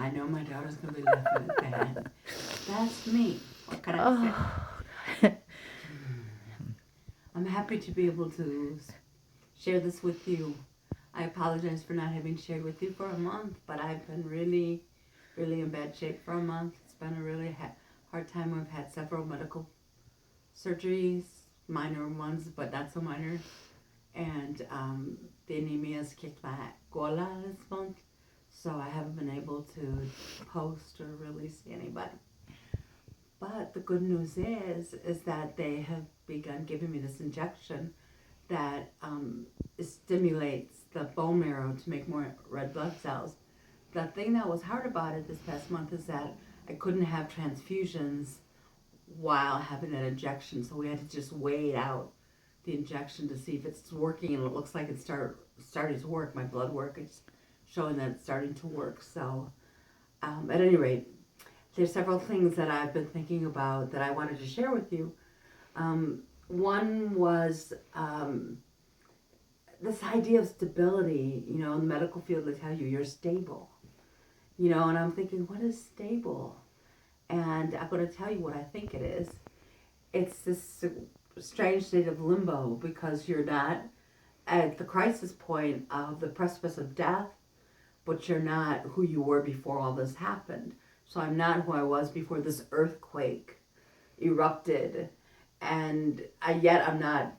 I know my daughter's going to be laughing at that. That's me. What can I say? Oh. I'm happy to be able to share this with you. I apologize for not having shared with you for a month, but I've been really, really in bad shape for a month. It's been a really hard time. I've had several medical surgeries, minor ones, but not so minor. And the anemia has kicked my cola this month, so I haven't been able to post or really see anybody. But the good news is that they have begun giving me this injection that stimulates the bone marrow to make more red blood cells. The thing that was hard about it this past month is that I couldn't have transfusions while having that injection, so we had to just wait out the injection to see if it's working, and it looks like it's starting to work. My blood work is showing that it's starting to work. So, at any rate, there's several things that I've been thinking about that I wanted to share with you. One was this idea of stability. You know, in the medical field, they tell you you're stable. You know, and I'm thinking, what is stable? And I'm going to tell you what I think it is. It's this strange state of limbo because you're not at the crisis point of the precipice of death, but you're not who you were before all this happened. So I'm not who I was before this earthquake erupted, and yet I'm not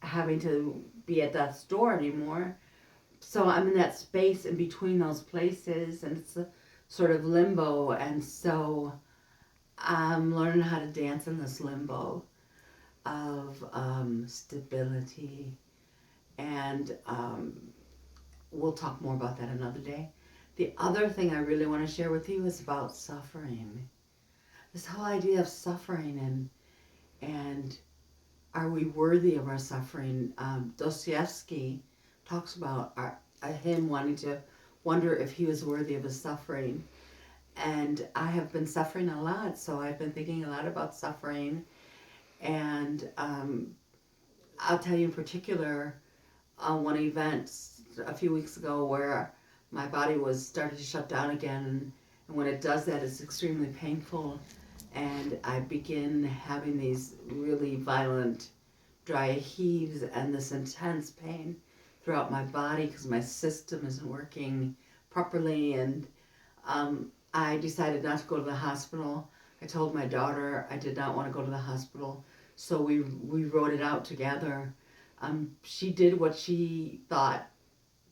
having to be at death's door anymore. So I'm in that space in between those places, and it's a sort of limbo, and so I'm learning how to dance in this limbo of stability, and we'll talk more about that another day. The other thing I really want to share with you is about suffering. This whole idea of suffering and are we worthy of our suffering? Dostoevsky talks about him wanting to wonder if he was worthy of his suffering. And I have been suffering a lot, so I've been thinking a lot about suffering. And I'll tell you in particular one event a few weeks ago where my body was starting to shut down again. And when it does that, it's extremely painful. And I begin having these really violent dry heaves and this intense pain throughout my body because my system isn't working properly. And I decided not to go to the hospital. I told my daughter I did not want to go to the hospital, so we wrote it out together. She did what she thought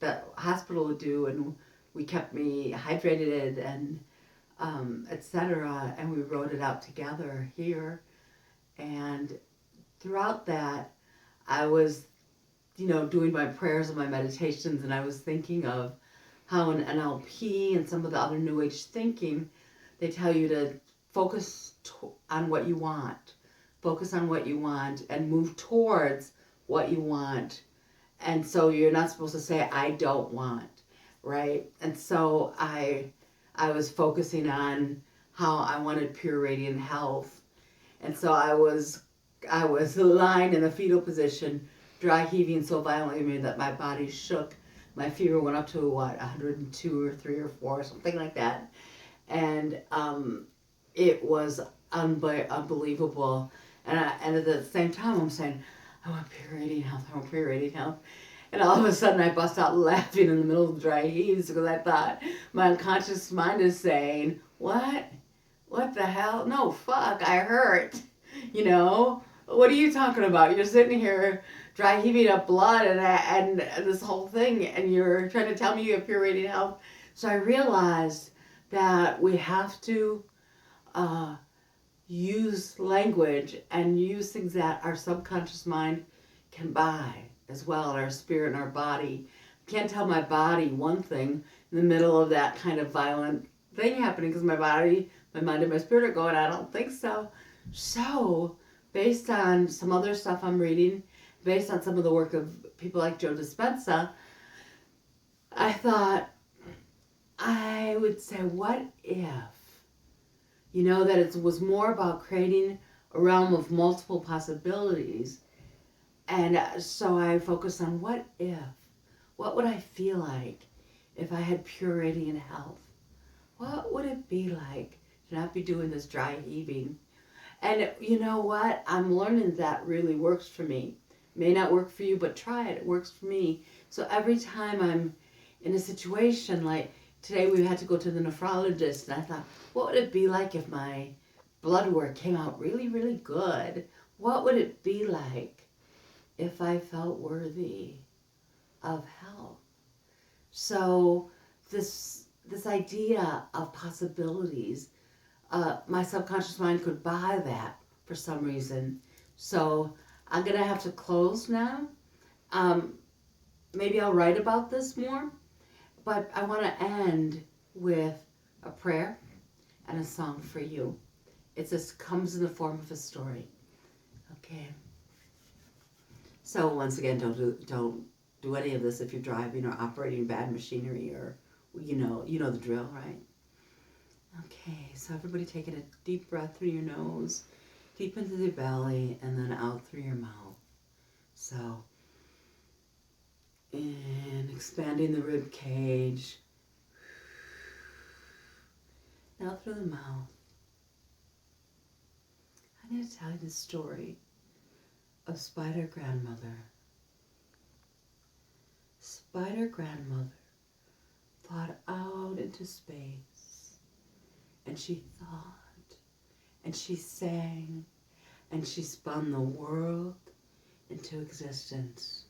the hospital would do, and we kept me hydrated and etc. And we wrote it out together here. And throughout that, I was, doing my prayers and my meditations, and I was thinking of how in NLP and some of the other New Age thinking, they tell you to focus on what you want. Focus on what you want and move towards what you want. And so you're not supposed to say, I don't want, right? And so I was focusing on how I wanted pure radiant health. And so I was lying in the fetal position, dry heaving so violently that my body shook. My fever went up to 102 or 3 or 4, something like that. And it was unbelievable. And at the same time, I'm saying, I want pure radiant health, I want pure radiant health. And all of a sudden, I bust out laughing in the middle of the dry heaves because I thought my unconscious mind is saying, what? What the hell? No, fuck, I hurt. What are you talking about? You're sitting here dry heaving up blood and this whole thing, and you're trying to tell me you have pure radiant health. So I realized that we have to use language and use things that our subconscious mind can buy as well, our spirit and our body. I can't tell my body one thing in the middle of that kind of violent thing happening because my body, my mind, and my spirit are going, I don't think so. So, based on some other stuff I'm reading, based on some of the work of people like Joe Dispenza, I thought I would say, what if? That it was more about creating a realm of multiple possibilities. And so I focused on what if? What would I feel like if I had pure radiant health? what would it be like to not be doing this dry heaving? And you know what? I'm learning that really works for me. May not work for you, but try it. It works for me. So every time I'm in a situation like today, we had to go to the nephrologist, and I thought, what would it be like if my blood work came out really, really good? What would it be like if I felt worthy of health? So this idea of possibilities, my subconscious mind could buy that for some reason. So I'm gonna have to close now. Um, Maybe I'll write about this more, but I want to end with a prayer and a song for you. It just comes in the form of a story. Okay. So once again, don't do any of this if you're driving or operating bad machinery, or you know the drill, right? Okay. So everybody taking a deep breath through your nose, deep into the belly, and then out through your mouth. So, and expanding the rib cage. Now through the mouth. I'm going to tell you the story of Spider Grandmother. Spider Grandmother thought out into space, and she thought, and she sang, and she spun the world into existence.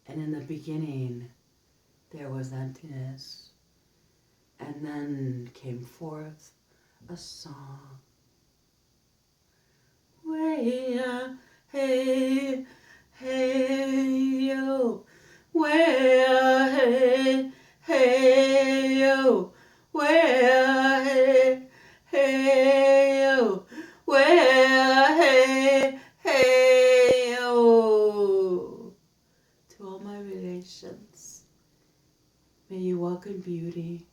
And in the beginning, there was emptiness, and then came forth a song. Way, hey, hey, yo. Way, hey, hey, yo. Way, hey, yo. Way, hey, yo. To all my relations, may you walk in beauty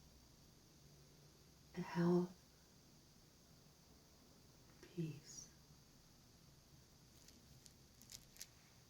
and health